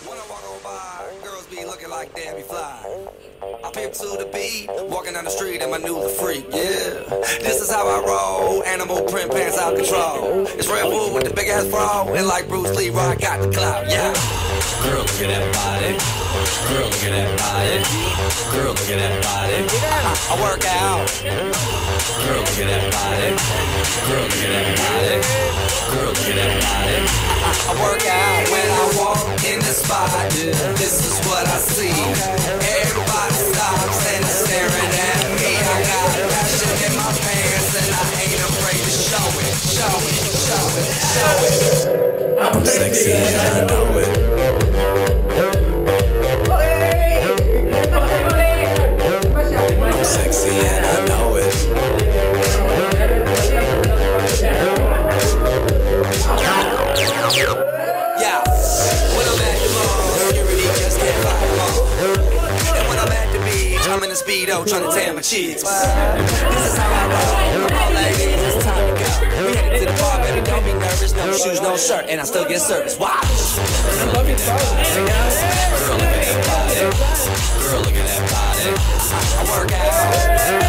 When I walk on by, girls be looking like damn you fly. I pimp to the beat, walking down the street and my new the freak, yeah. This is how I roll, animal print pants out control. It's Red Bull with the big ass bra, and like Bruce Lee, I got the clout, yeah. Girl, look at that body. Girl, look at that body. Girl, look at that body. I work out. Girl, look at that body. Girl, look at that body. Girl, look at that body. I work out when I walk in the spot. This is what I see. Everybody stops and is staring at me. I got passion in my pants and I ain't afraid to show it. Show it, show it, show it. I'm sexy and I know it. I'm sexy and I know it. Yeah, when I'm at the mall, security just can't find them all. And when I'm at the beach, I'm in a Speedo trying to tan my cheeks. This is how I roll. All ladies, it's time to go. We headed to the bar, baby, don't be nervous. No shoes, no shirt, and I still get service. Watch. Girl, look at that body. Girl, look at that body. Girl, look at that body. I work out.